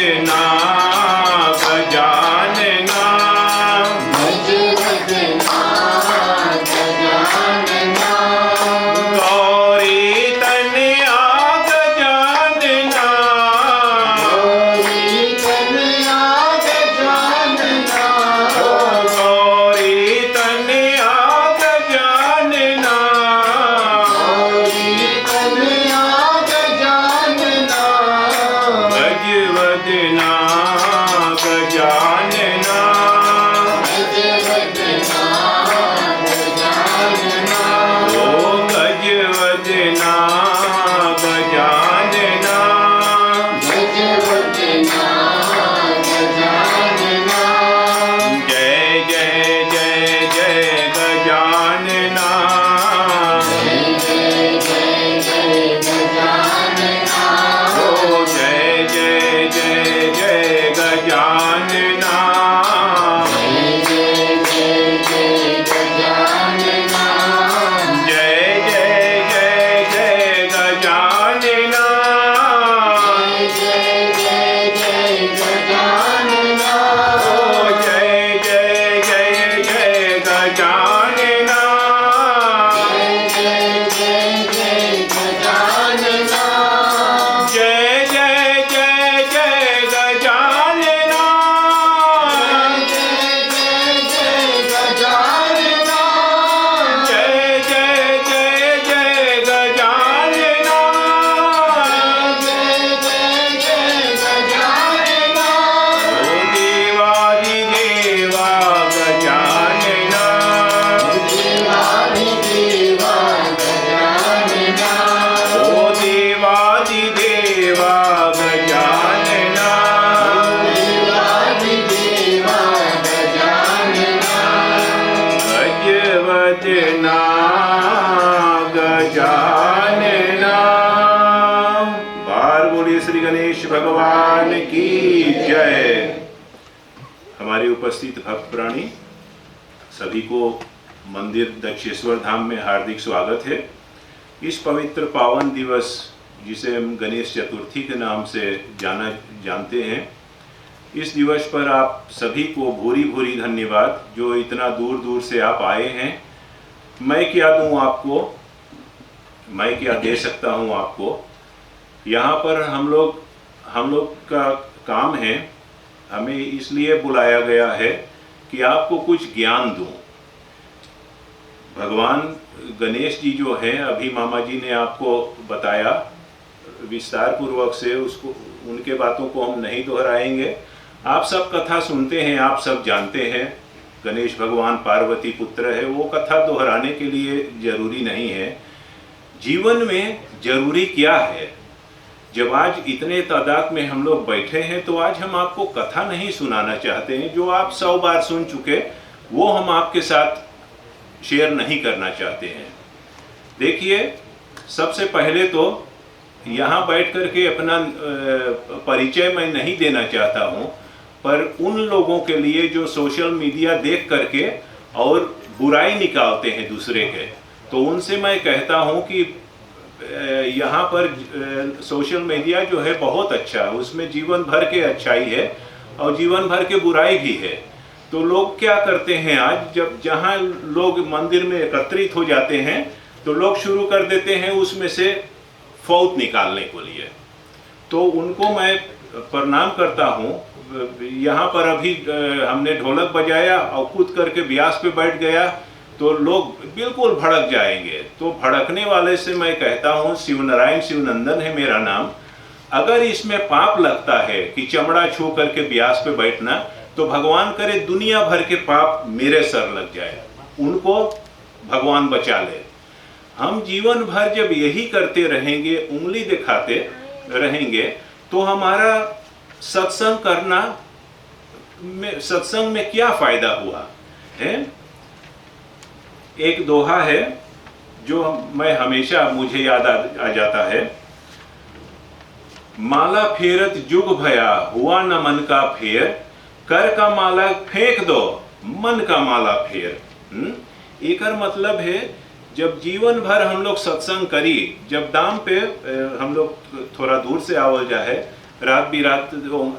गजवदना गजानना गजवदना गजानना गौरी तनया गजानना गौरी तनया गजानना गौरी तनया गजानना गौरी तनया गजानना गजवदना गजानना गजवदना गजानना ओ गजवदना गजानना गजवदना गजानना जय जय जय जय गजानना जय जय जय जय गजानना ओ जय जय जय जय गजानना जय जय जय जय गजानना जय जय जय जय गजानना जय जय जय गजानना ओ जय जय जय जय गजानना जय जय जय जय गजानना जय जय जय जय गजानना जय जय जय जय गजानना जय जय जय जय गजानना जय ओ देवादिदेवा गजानना देवाधिदेवा गजानना गजवदना गजानना। बार बोलिए श्री गणेश भगवान की जय। हमारे उपस्थित भक्त प्राणी सभी को मंदिर दक्षेश्वर धाम में हार्दिक स्वागत है। इस पवित्र पावन दिवस जिसे हम गणेश चतुर्थी के नाम से जानते हैं, इस दिवस पर आप सभी को भूरी भूरी धन्यवाद जो इतना दूर दूर से आप आए हैं। मैं क्या दूं आपको, मैं क्या दे सकता हूं आपको। यहाँ पर हम लोग का काम है, हमें इसलिए बुलाया गया है कि आपको कुछ ज्ञान दूं। भगवान गणेश जी जो हैं, अभी मामा जी ने आपको बताया विस्तार पूर्वक से, उसको उनके बातों को हम नहीं दोहराएंगे। आप सब कथा सुनते हैं, आप सब जानते हैं गणेश भगवान पार्वती पुत्र है, वो कथा दोहराने के लिए जरूरी नहीं है। जीवन में जरूरी क्या है? जब आज इतने तादाद में हम लोग बैठे हैं तो आज हम आपको कथा नहीं सुनाना चाहते हैं जो आप 100 बार सुन चुके, वो हम आपके साथ शेयर नहीं करना चाहते हैं। देखिए, सबसे पहले तो यहाँ बैठ कर के अपना परिचय मैं नहीं देना चाहता हूँ, पर उन लोगों के लिए जो सोशल मीडिया देख करके और बुराई निकालते हैं दूसरे के, तो उनसे मैं कहता हूँ कि यहाँ पर सोशल मीडिया जो है बहुत अच्छा है, उसमें जीवन भर के अच्छाई है और जीवन भर के बुराई भी है। तो लोग क्या करते हैं, आज जब जहाँ लोग मंदिर में एकत्रित हो जाते हैं तो लोग शुरू कर देते हैं उसमें से फौत निकालने को लिए। तो उनको मैं प्रणाम करता हूँ। यहाँ पर अभी हमने ढोलक बजाया और कूद करके व्यास पे बैठ गया तो लोग बिल्कुल भड़क जाएंगे। तो भड़कने वाले से मैं कहता हूँ, शिवनारायण शिवनंदन है मेरा नाम, अगर इसमें पाप लगता है कि चमड़ा छू करके व्यास पे बैठना, तो भगवान करे दुनिया भर के पाप मेरे सर लग जाए, उनको भगवान बचा ले। हम जीवन भर जब यही करते रहेंगे, उंगली दिखाते रहेंगे, तो हमारा सत्संग करना में, सत्संग में क्या फायदा हुआ है? एक दोहा है जो मैं हमेशा मुझे याद आ जाता है, माला फेरत जुग भया हुआ न मन का फेर, कर का माला फेंक दो मन का माला फेर। एकर मतलब है, जब जीवन भर हम लोग सत्संग करी, जब दाम पे हम लोग थोड़ा दूर से आवल जाए, रात भी रात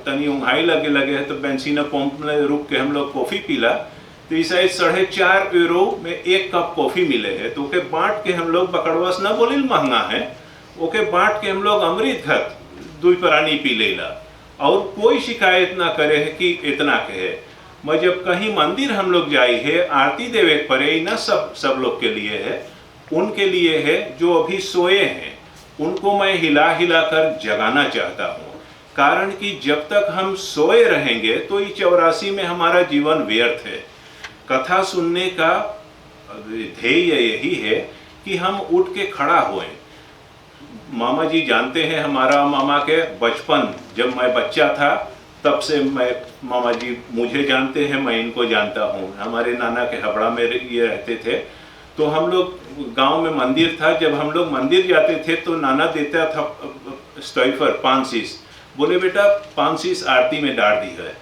तनी उंघाई लगे लगे है तो बेंसीना पंप में रुक के हम लोग कॉफ़ी पीला, तो इस 4.5 यूरो में 1 कप कॉफ़ी मिले है। तो ओके बांट के हम लोग बकड़वास न बोलिल महंगा है, ओके बांट के हम लोग अमृत घत 2 प्राणी पी लेला और कोई शिकायत ना करे है कि इतना के है। मैं जब कहीं मंदिर हम लोग जाए है आरती देवे पड़े ना, सब लोग के लिए है, उनके लिए है जो अभी सोए हैं उनको मैं हिला हिला कर जगाना चाहता हूँ। कारण कि जब तक हम सोए रहेंगे तो ये 84 में हमारा जीवन व्यर्थ है। कथा सुनने का ध्येय यही है कि हम उठ के खड़ा होएं। मामा जी जानते हैं हमारा मामा के बचपन, जब मैं बच्चा था तब से मैं मामा जी मुझे जानते हैं, मैं इनको जानता हूँ। हमारे नाना के हबड़ा में ये रहते थे, तो हम लोग गांव में मंदिर था, जब हम लोग मंदिर जाते थे तो नाना देता था स्टॉइफर 5 बोले बेटा 5 आरती में डाल दी है।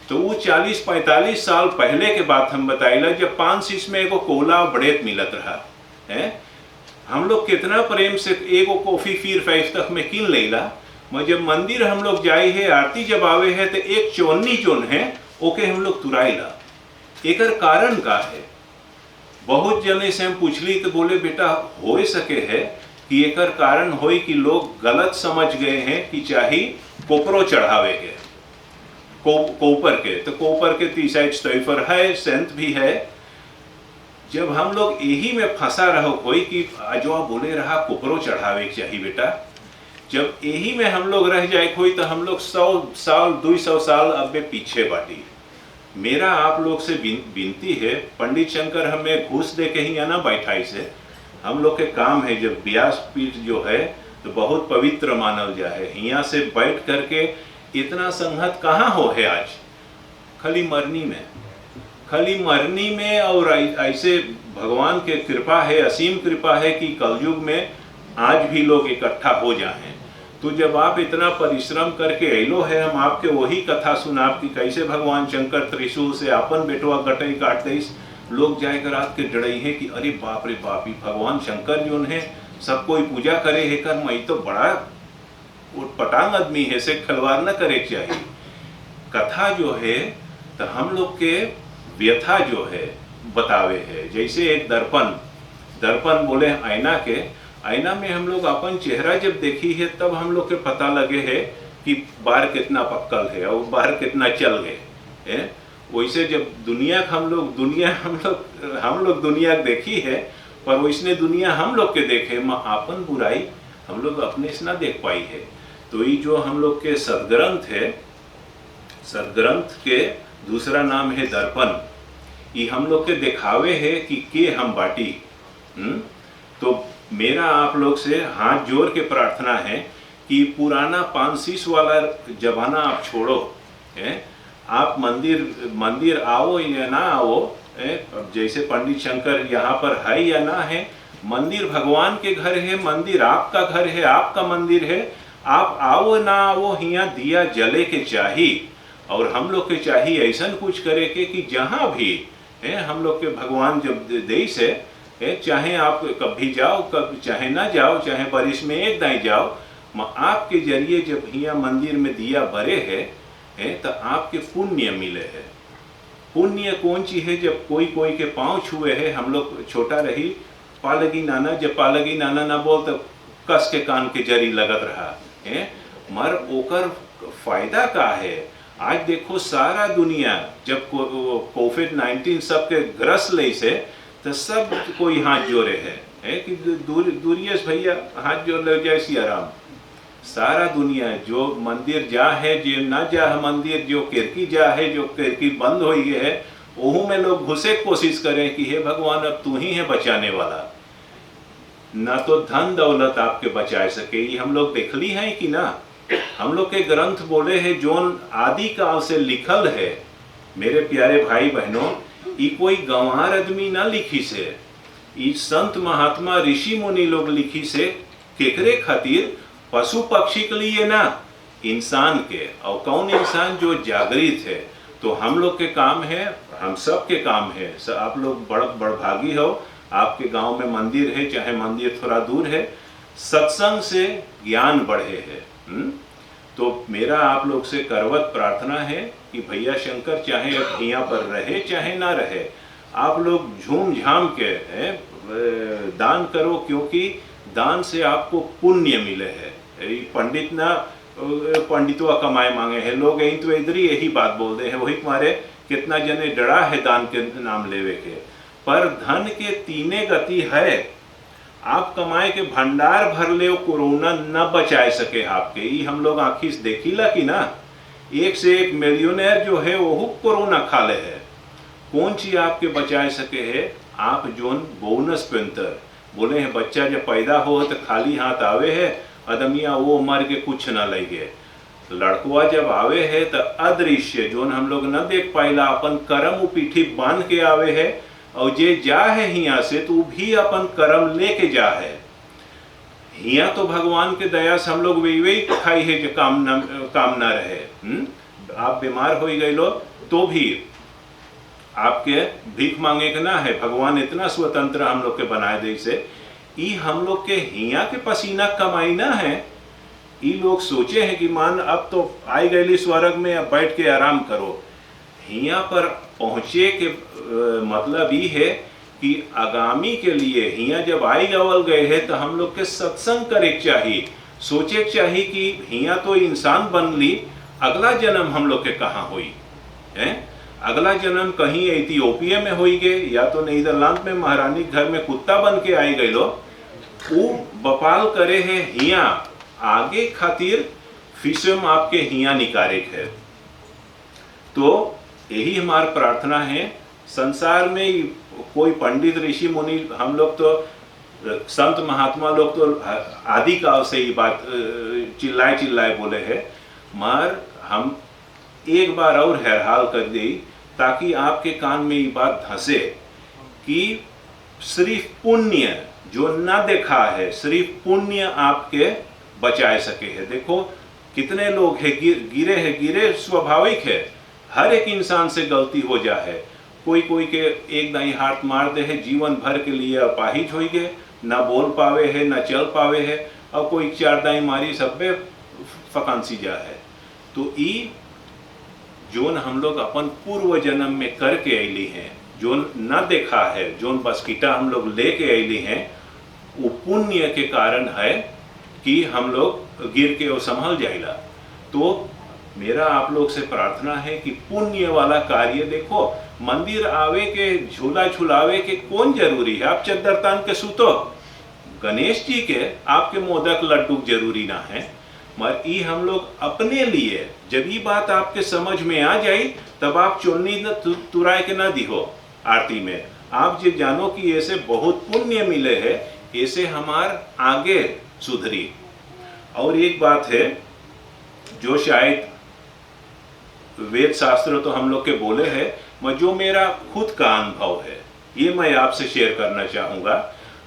तो वो 40-45 साल पहले के बात हम बताइला, जब 5 में एगो कोला बड़ेत मिलत रहा है। हम लोग कितना प्रेम से एगो कॉफ़ी फिर 5 तक में किन लेला। मैं जब मंदिर हम लोग जाए है आरती जब आवे है तो एक चोन्नी जोन है ओके हम लोग तुराइला। एकर कारण का है, बहुत जने से हम पूछली तो बोले बेटा हो सके है कि एकर कारण होई कि लोग गलत समझ गए हैं कि चाहे कोपरो चढ़ावे के कोपर के, तो कोपर के 30 स्टॉइफर है, सेंट भी है। जब हम लोग यही में फंसा रहो कोई कि अजवा बोले रहा कोपरो चढ़ावे के चाहिए बेटा, जब यही में हम लोग रह जाए कोई तो हम लोग 100 साल 200 साल अब पीछे बाटी। मेरा आप लोग से विनती है, पंडित शंकर हमें घूस दे के ही आना बैठाई से, हम लोग के काम है जब व्यासपीठ जो है तो बहुत पवित्र मानल जाए, यहाँ से बैठ करके इतना संगत कहाँ हो है आज, खाली मरनी में। और ऐसे भगवान के कृपा है, असीम कृपा है कि कलयुग में आज भी लोग इकट्ठा हो जाएं। तो जब आप इतना परिश्रम करके अलो है, हम आपके वही कथा सुनाब कि कैसे भगवान शंकर त्रिशूल से अपन बेटवा गटई काट दईस। लोग जाकर रात के डरई है कि अरे बाप रे बाप, ही भगवान शंकर जो है सब कोई पूजा करे है कर, मैं तो बड़ा पटांग आदमी है, से खिलवाड़ न करे चाहिए। कथा जो है तो हम लोग के व्यथा जो है बतावे है। जैसे एक दर्पण बोले आईना के, आईना में हम लोग अपन चेहरा जब देखी है तब हम लोग के पता लगे है कि बाहर कितना पक्कल है और बाहर कितना चल गए। वैसे जब दुनिया हम लोग दुनिया देखी है, पर वैसने दुनिया हम लोग के देखे अपन बुराई हम लोग अपने से ना देख पाई है। तो ये जो हम लोग के सदग्रंथ है, सदग्रंथ के दूसरा नाम है दर्पण। ये हम लोग के दिखावे है कि हम बाटी। तो मेरा आप लोग से हाथ जोड़ के प्रार्थना है कि पुराना 5 वाला जमाना आप छोड़ो। आप मंदिर आओ या ना आओ, जैसे पंडित शंकर यहाँ पर है या ना है, मंदिर भगवान के घर है, मंदिर आपका घर है, आपका मंदिर है। आप आओ ना आओ, यहाँ दिया जले के चाहिए। और हम लोग के चाहिए ऐसा कुछ करे के कि जहाँ भी हम लोग के भगवान जब देश है, चाहे आप कभी जाओ कभी चाहे ना जाओ, चाहे बारिश में एक दाई जाओ, आपके जरिए जब यहाँ मंदिर में दिया भरे है तो आपके पुण्य मिले है। पुण्य कौन चीज है? जब कोई के पाँव छुए है, हम लोग छोटा रही पालगी नाना, जब पालगी नाना ना बोल तो कस के कान के जरी लगत रहा है, मर ओकर फायदा का है। आज देखो सारा दुनिया जब कोविड-19 सबके ग्रस्त ले से तो सब कोई हाथ जोड़े है कि दूरियस भैया हाथ जोड़ ले जाए सी आराम। सारा दुनिया जो मंदिर जा है, जो ना जा मंदिर, जो खिड़की जा है, जो खिड़की बंद हो गई है, वहू में लोग घुसे कोशिश करें कि हे भगवान अब तू ही है बचाने वाला। ना तो धन दौलत आपके बचा सके, ये हम लोग देख ली है कि ना। हम लोग के ग्रंथ बोले हैं जोन आदि काल से लिखल है, मेरे प्यारे भाई बहनों, ये कोई गंवार आदमी ना लिखी से, ये संत महात्मा ऋषि मुनि लोग लिखी से। केकरे खातिर? पशु पक्षी के लिए ना, इंसान के। और कौन इंसान? जो जागृत है। तो हम लोग के काम है, हम सब के काम है। आप लोग बड़भागी हो, आपके गांव में मंदिर है, चाहे मंदिर थोड़ा दूर है, सत्संग से ज्ञान बढ़े है। तो मेरा आप लोग से करवत प्रार्थना है कि भैया शंकर चाहे अब यहाँ पर रहे चाहे ना रहे, आप लोग झूम झाम के दान करो, क्योंकि दान से आपको पुण्य मिले है। पंडित ना पंडितों कमाए मांगे हैं लोग, यही तो इधर ही यही बात बोलते हैं, वही तुम्हारे कितना जने डरा है दान के नाम लेवे के। पर धन के तीने गति है, आप कमाए के भंडार भर ले, कोरोना न बचाए सके आपके। ये हम लोग आखिर से देखिला कि ना, एक से एक मिलियनेयर जो है वो कोरोना खा ले है, कौन चीज आपके बचाए सके है। आप जोन बोनस पेंतर बोले हैं, बच्चा जब पैदा हो तो खाली हाथ आवे है, अदमिया वो मर के कुछ न लगे। लड़कुआ जब आवे है तो अदृश्य जोन हम लोग न देख पाइला, अपन करम पीठी बांध के आवे है, और जे जा है हिया से तो भी अपन करम लेके जा है। हिया तो भगवान के दया से हम लोग वही खाई है जो काम ना रहे। आप बीमार हो गए लो तो भी आपके भीख मांगे के ना है, भगवान इतना स्वतंत्र हम लोग के बनाए दे से। ई हम लोग के हिया के पसीना कमाई ना है। ई लोग सोचे हैं कि मान अब तो आई गई स्वर्ग में, अब बैठ के आराम करो। हिया पर पहुँचे के मतलब ये है कि आगामी के लिए हिया जब आई गवल गए हैं तो हम लोग के सत्संग करे चाहिए, सोचे चाहिए कि हिया तो इंसान बन ली, अगला जन्म हम लोग के कहाँ हुई है। अगला जन्म कहीं इथियोपिया में होई गए, या तो नीदरलैंड में महारानी घर में कुत्ता बन के आई गए लो, वो बपाल करे है हिया आगे खातिर फिसम आपके हिया निकारे है। तो यही हमारी प्रार्थना है। संसार में कोई पंडित ऋषि मुनि, हम लोग तो संत महात्मा लोग तो आदि काल से ही बात चिल्लाए चिल्लाए बोले है, मगर हम एक बार और हैरान कर दी ताकि आपके कान में ये बात धंसे कि सिर्फ पुण्य जो ना देखा है, सिर्फ पुण्य आपके बचाए सके है। देखो कितने लोग हैं गिरे हैं, गिरे स्वाभाविक है, हर एक इंसान से गलती हो जा है। कोई कोई के एक दाई हाथ मार दे है, जीवन भर के लिए अपाहिज हो गए, ना बोल पावे है ना चल पावे है, और कोई चार दाई मारी सब पे फकांसी जा है। तो ई जोन हम लोग अपन पूर्व जन्म में करके अली हैं, जोन न देखा है, जोन बस कीटा हम लोग लेके अली हैं, वो पुण्य के कारण है कि हम लोग गिर के और संभल जाएगा। तो मेरा आप लोग से प्रार्थना है कि पुण्य वाला कार्य देखो, मंदिर आवे के झूला झुलावे के कौन जरूरी है, आप चद्दर तान के सुतो, गणेश जी के आपके मोदक लड्डू जरूरी ना है। मगर ये हम लोग अपने लिए जब ये बात आपके समझ में आ जाए तब आप चुन्नी तुराए के ना दिहो आरती में, आप जो जानो कि ऐसे बहुत पुण्य मिले है, ऐसे हमार आगे सुधरी। और एक बात है जो शायद वेद शास्त्र तो हम लोग के बोले हैं, मगर जो मेरा खुद का अनुभव है ये मैं आपसे शेयर करना चाहूँगा।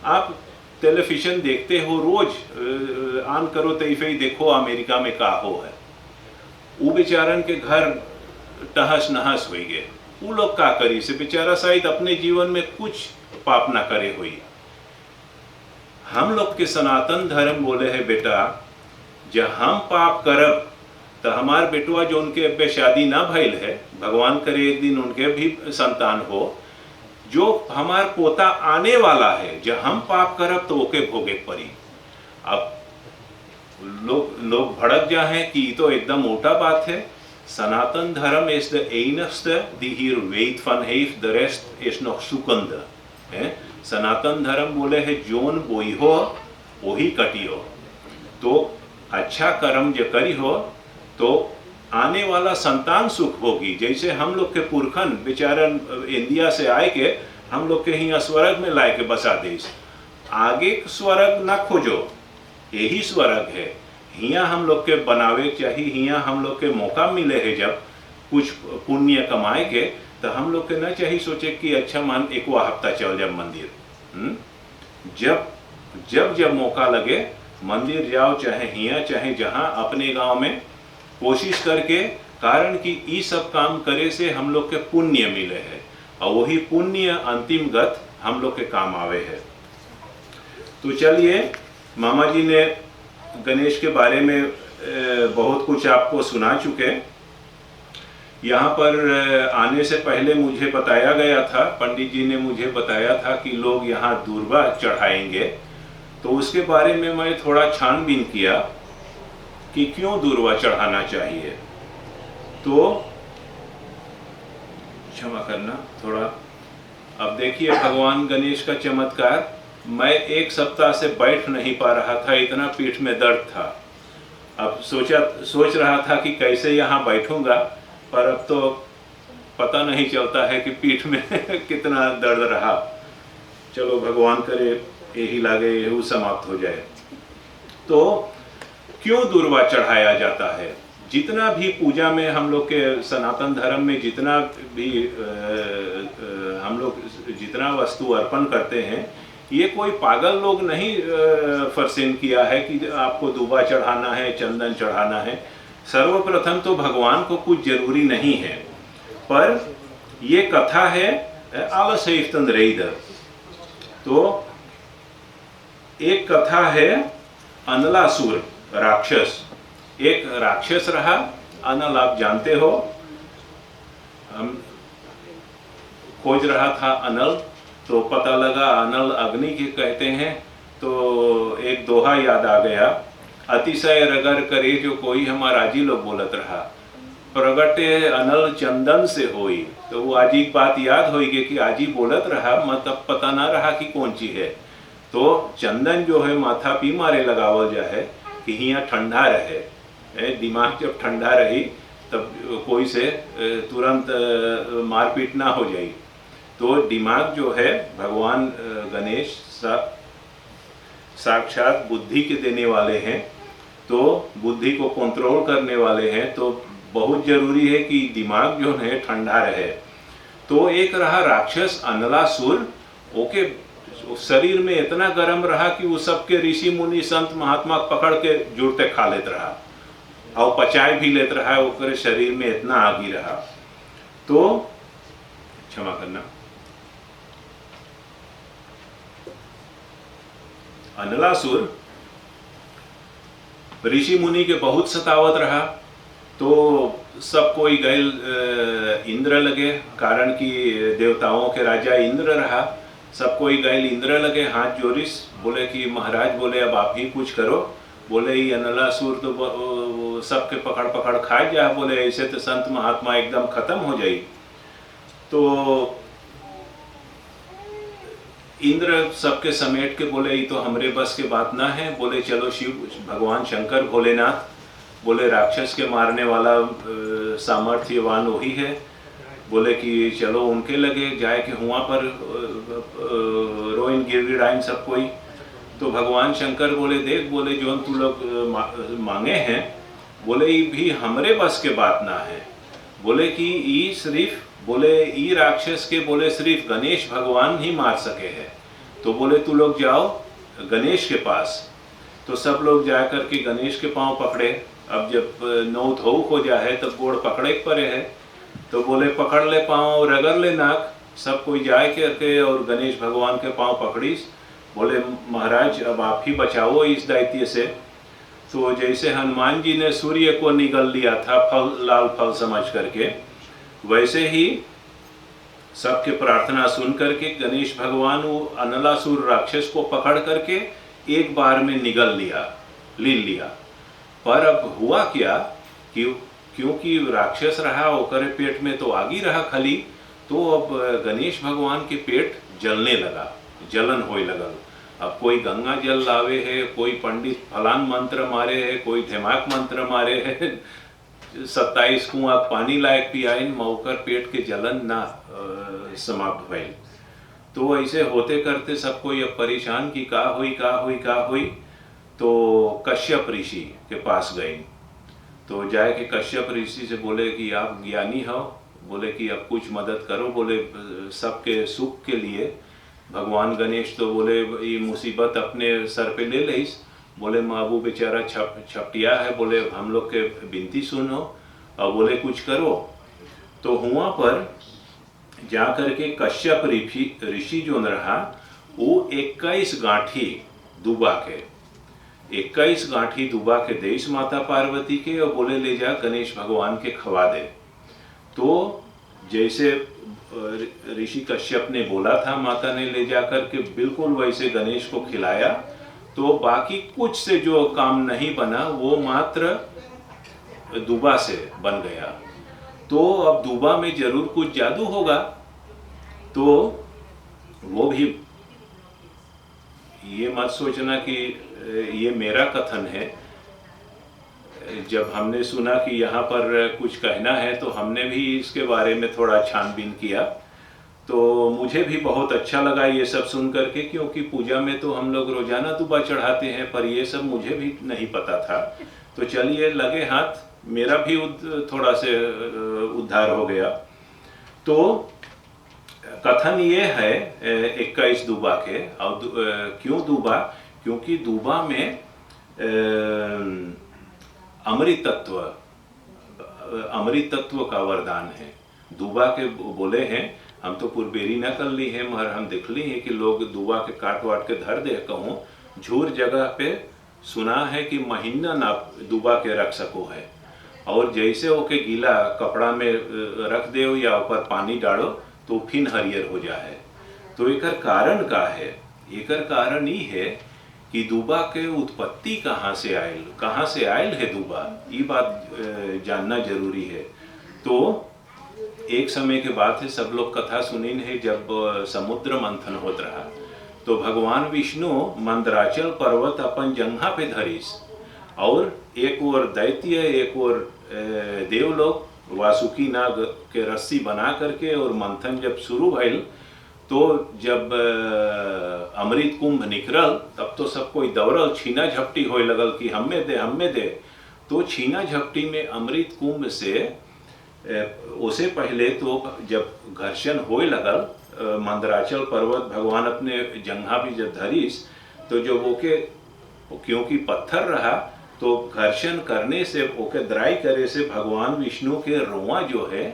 आप टेलीविजन देखते हो रोज, आन करो तैफे ही देखो अमेरिका में का हो है, वो बेचारन के घर टहस नहस हो गए, वो लोग का करी से बेचारा शायद अपने जीवन में कुछ पाप ना करे हुई। हम लोग के सनातन धर्म बोले है बेटा, जब हम पाप करब तो हमार बेटुआ जो उनके अब शादी ना भइल है, भगवान करे एक दिन उनके भी संतान हो, जो हमार पोता आने वाला है, जब हम पाप करब तो ओके भोगे पड़ी। अब लोग भड़क जा हैं कि ये तो एकदम मोटा बात है। सनातन धर्म is the enigste die hier weet van heeft, the rest is nog zoekende। सनातन धर्म बोले है जोन बोई हो वही कटी हो। तो अच्छा कर्म जो करी हो तो आने वाला संतान सुख होगी। जैसे हम लोग के पुरखन बेचारन इंडिया से आए के हम लोग के यहाँ स्वर्ग में लाए के बसा दे, आगे स्वर्ग ना खोजो, यही स्वर्ग है। हिया हम लोग के बनावे चाहिए, हिया हम लोग के मौका मिले है जब कुछ पुण्य कमाए के, तो हम लोग के ना चाहिए सोचे कि अच्छा मान एक हफ्ता चल जाए मंदिर। जब मौका लगे मंदिर जाओ, चाहे हिया चाहे जहाँ अपने गांव में, कोशिश करके, कारण कि ये सब काम करे से हम लोग के पुण्य मिले है, और वही पुण्य अंतिम गत हम लोग के काम आवे है। तो चलिए, मामा जी ने गणेश के बारे में बहुत कुछ आपको सुना चुके। यहाँ पर आने से पहले मुझे बताया गया था, पंडित जी ने मुझे बताया था कि लोग यहाँ दूर्वा चढ़ाएंगे, तो उसके बारे में मैं थोड़ा छानबीन किया कि क्यों दूर्वा चढ़ाना चाहिए। तो क्षमा करना थोड़ा, अब देखिए भगवान गणेश का चमत्कार। मैं एक सप्ताह से बैठ नहीं पा रहा था, इतना पीठ में दर्द था। अब सोच रहा था कि कैसे यहाँ बैठूंगा, पर अब तो पता नहीं चलता है कि पीठ में कितना दर्द रहा। चलो भगवान करे यही लागे यही समाप्त हो जाए। तो क्यों दूर्वा चढ़ाया जाता है? जितना भी पूजा में हम लोग के सनातन धर्म में जितना भी हम लोग जितना वस्तु अर्पण करते हैं, ये कोई पागल लोग नहीं फरसेन किया है कि आपको दूबा चढ़ाना है, चंदन चढ़ाना है। सर्वप्रथम तो भगवान को कुछ जरूरी नहीं है, पर ये कथा है आलसेफ्तंद्रेद। तो एक कथा है अनलासुर राक्षस। एक राक्षस रहा, अनल आप जानते हो, हम खोज रहा था अनल, तो पता लगा अनल अग्नि के कहते हैं। तो एक दोहा याद आ गया, अतिशय रगर करे जो कोई हमारा आजी लोग बोलत रहा, प्रगटे अनल चंदन से होई। तो वो आजी की बात याद होगी कि आजी बोलत रहा, मतलब पता ना रहा कि कौन चीज है। तो चंदन जो है माथा पी मारे लगावल जाए कि यहाँ ठंडा रहे, दिमाग जब ठंडा रही तब कोई से तुरंत मारपीट ना हो जाए। तो दिमाग जो है भगवान गणेश साक्षात बुद्धि के देने वाले हैं, तो बुद्धि को कंट्रोल करने वाले हैं। तो बहुत जरूरी है कि दिमाग जो है ठंडा रहे। तो एक रहा राक्षस अनलासुर, ओके शरीर में इतना गर्म रहा कि वो सबके ऋषि मुनि संत महात्मा पकड़ के जुड़ते खा लेत रहा और पचाए भी लेत रहा, ओकरे शरीर में इतना आगी रहा। तो क्षमा करना, अनलासुर ऋषि मुनि के बहुत सतावत रहा। तो सब कोई गए इंद्र लगे, कारण कि देवताओं के राजा इंद्र रहा। सब कोई गए इंद्र लगे, हाथ जोड़िस, बोले कि महाराज, बोले अब आप ही कुछ करो। बोले ये अनलासुर तो सबके पकड़ पकड़ खाए जा, बोले ऐसे तो संत महात्मा एकदम खत्म हो जाए। तो इंद्र सबके समेट के बोले ये तो हमरे बस के बात ना है। बोले चलो शिव भगवान शंकर भोलेनाथ, बोले राक्षस के मारने वाला सामर्थ्यवान वही है। बोले कि चलो उनके लगे जाए कि हुआ पर रोइन गिड़गिड़ाइन सब कोई। तो भगवान शंकर बोले देख, बोले जो तू लोग मांगे हैं, बोले ये भी हमरे बस के बात ना है। बोले कि ये सिर्फ, बोले ये राक्षस के, बोले सिर्फ गणेश भगवान ही मार सके हैं। तो बोले तू लोग जाओ गणेश के पास। तो सब लोग जा कर के गणेश के पांव पकड़े। अब जब नौ धो हो जाए तब गोड़ पकड़े पड़े है। तो बोले पकड़ ले पाँव, रगड़ ले नाक। सब कोई जाए करके और गणेश भगवान के पाँव पकड़ीस। बोले महाराज अब आप ही बचाओ इस दैत्य से। तो जैसे हनुमान जी ने सूर्य को निगल लिया था फल लाल फल समझ करके, वैसे ही सबके प्रार्थना सुन करके गणेश भगवान वो अनलासुर राक्षस को पकड़ करके एक बार में निगल लिया। पर अब हुआ क्या कि क्योंकि राक्षस रहा ओकरे पेट में तो आगी रहा खली, तो अब गणेश भगवान के पेट जलने लगा, जलन होए लगल। अब कोई गंगा जल लावे है, कोई पंडित फलान मंत्र मारे है, कोई धमाक मंत्र मारे है, 27 कुआं पानी लायक पियाइन, मौकर पेट के जलन ना समाप्त भइल। तो ऐसे होते करते सब कोई अब परेशान कि का हुई। तो कश्यप ऋषि के पास गए। तो जाए कि कश्यप ऋषि से बोले कि आप ज्ञानी हो, बोले कि अब कुछ मदद करो। बोले सबके सुख के लिए भगवान गणेश तो बोले ये मुसीबत अपने सर पे ले लेस। बोले माबू बेचारा छपटिया है, बोले हम लोग के विनती सुनो और बोले कुछ करो। तो हुआ पर जा करके कश्यप ऋषि जो रहा वो 21 गांठी दूबा के 21 गांठी दुबा के देश माता पार्वती के और बोले ले जा गणेश भगवान के खवा दे। तो जैसे ऋषि कश्यप ने बोला था, माता ने ले जाकर के बिल्कुल वैसे गणेश को खिलाया। तो बाकी कुछ से जो काम नहीं बना वो मात्र दुबा से बन गया। तो अब दुबा में जरूर कुछ जादू होगा। तो वो भी, ये मत सोचना कि ये मेरा कथन है। जब हमने सुना कि यहाँ पर कुछ कहना है तो हमने भी इसके बारे में थोड़ा छानबीन किया। तो मुझे भी बहुत अच्छा लगा ये सब सुन करके, क्योंकि पूजा में तो हम लोग रोजाना दुबा चढ़ाते हैं, पर ये सब मुझे भी नहीं पता था। तो चलिए लगे हाथ, मेरा भी थोड़ा से उद्धार हो गया। तो कथन ये है 21 दुबा के। और क्यों दुबा? क्योंकि दुबा में अमृत तत्व का वरदान है। दुबा के बोले हैं, हम तो पुरबेरी न कर ली है, मगर हम देख ली है कि लोग दुबा के काट वाट के धर दे। कहूँ झूर जगह पे सुना है कि महीना ना दुबा के रख सको है। और जैसे ओके गीला कपड़ा में रख दो या ऊपर पानी डालो तो फिर हरियर हो जाए। तो एकर कारण का है? एकर कारण ही है कि दुबा के उत्पत्ति कहाँ से आयल है दुबा, ये बात जानना जरूरी है। तो एक समय के बात है, सब लोग कथा सुनीन है, जब समुद्र मंथन होत रहा तो भगवान विष्णु मंदराचल पर्वत अपन जंघा पे धरिस, और एक ओर दैत्य एक ओर देवलोक वासुकी नाग के रस्सी बना करके, और मंथन जब शुरू भइल तो जब अमृत कुंभ निकलल तब तो सब कोई दौड़ल, छीना झपटी होए लगल कि हमें दे। तो छीना झपटी में अमृत कुंभ से उसे पहले तो जब घर्षण होए लगल, मंदराचल पर्वत भगवान अपने जंघा भी जब धरीस तो जो ओके, क्योंकि पत्थर रहा तो घर्षण करने से ओके द्राई करे से भगवान विष्णु के रोआ जो है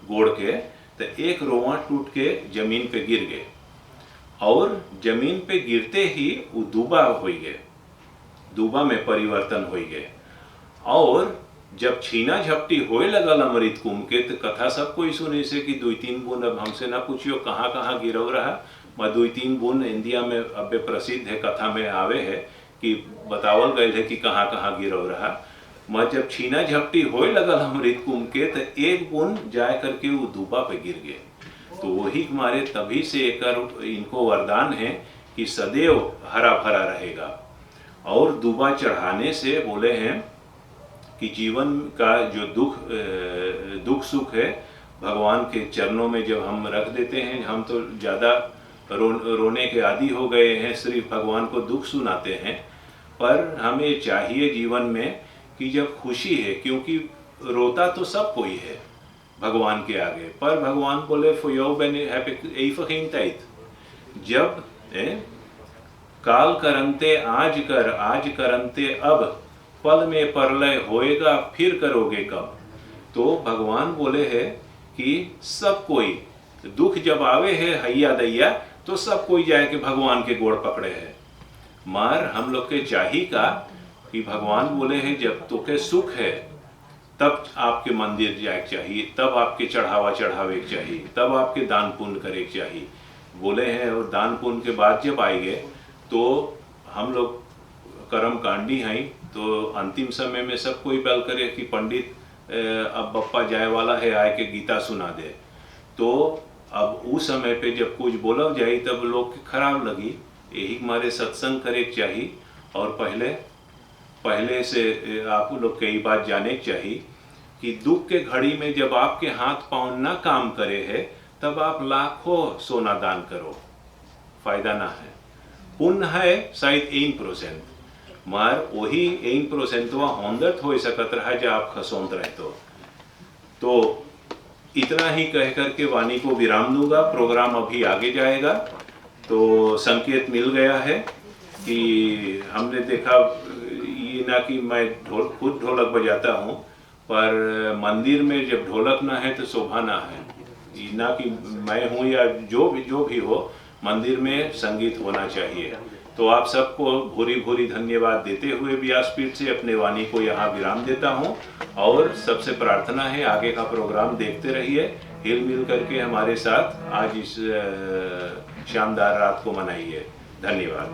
गोड़ के, तो एक रोआ टूट के जमीन पे गिर गए, और जमीन पे गिरते ही वो दुबा हो गए, दुबा में परिवर्तन हो गए। और जब छीना झपटी होए लगल अमृत कुंभ के, तो कथा सब कोई सुने से कि 2-3 बूंद, अब हमसे ना पूछियो कहाँ कहाँ गिरव रहा, मैं 2-3 बूंद इंडिया में अब प्रसिद्ध है, कथा में आवे है कि बतावल गए है कि कहाँ कहाँ गिरव रहा। मैं जब छीना झपटी होए लगल अमृत कुंभ के, तो एक बूंद जाए करके वो दुबा पे गिर गए। तो वही हमारे तभी से एकर इनको वरदान है कि सदैव हरा भरा रहेगा। और दुबा चढ़ाने से बोले हैं कि जीवन का जो दुख सुख है भगवान के चरणों में जब हम रख देते हैं, हम तो ज़्यादा रोने के आदी हो गए हैं, सिर्फ भगवान को दुख सुनाते हैं। पर हमें चाहिए जीवन में कि जब खुशी है, क्योंकि रोता तो सब कोई है भगवान के आगे, पर भगवान बोले जब काल करंते आज करंते अब, पल में परलय होएगा फिर करोगे कब। तो भगवान बोले है कि सब कोई दुख जब आवे है हैया दैया, तो सब कोई जाए के भगवान के गोड़ पकड़े है। मार हम लोग के चाही का कि भगवान बोले हैं जब तोके सुख है तब आपके मंदिर जाए चाहिए, तब आपके चढ़ावा चढ़ावे चाहिए, तब आपके दान पुण्य करे चाहिए बोले हैं। और दान पुण्य के बाद जब आएंगे तो हम लोग कर्म कांडी हैं, तो अंतिम समय में सब कोई बैल करे कि पंडित अब बप्पा जाए वाला है, आए के गीता सुना दे। तो अब उस समय पे जब कुछ बोला जाए तब लोग के खराब लगी, यही हमारे सत्संग करे चाहिए। और पहले से आप लोग कई बात जाने चाहिए कि दुख के घड़ी में जब आपके हाथ पांव ना काम करे है, तब आप लाखों सोना दान करो, फायदा ना है। पुण्य है शायद 1%, मार वही 1% होंदत हो सकत रहा जब आप खसोंत रहते। तो इतना ही कह करके वाणी को विराम दूंगा। प्रोग्राम अभी आगे जाएगा। तो संकेत मिल गया है कि हमने देखा ये ना कि मैं खुद ढोलक बजाता हूँ, पर मंदिर में जब ढोलक ना है तो शोभा ना है। ये ना कि मैं हूँ या जो भी हो, मंदिर में संगीत होना चाहिए। तो आप सबको भूरी भूरी धन्यवाद देते हुए व्यासपीठ से अपने वाणी को यहाँ विराम देता हूँ। और सबसे प्रार्थना है आगे का प्रोग्राम देखते रहिए, हिल मिल करके हमारे साथ आज इस शानदार रात को मनाइए। धन्यवाद।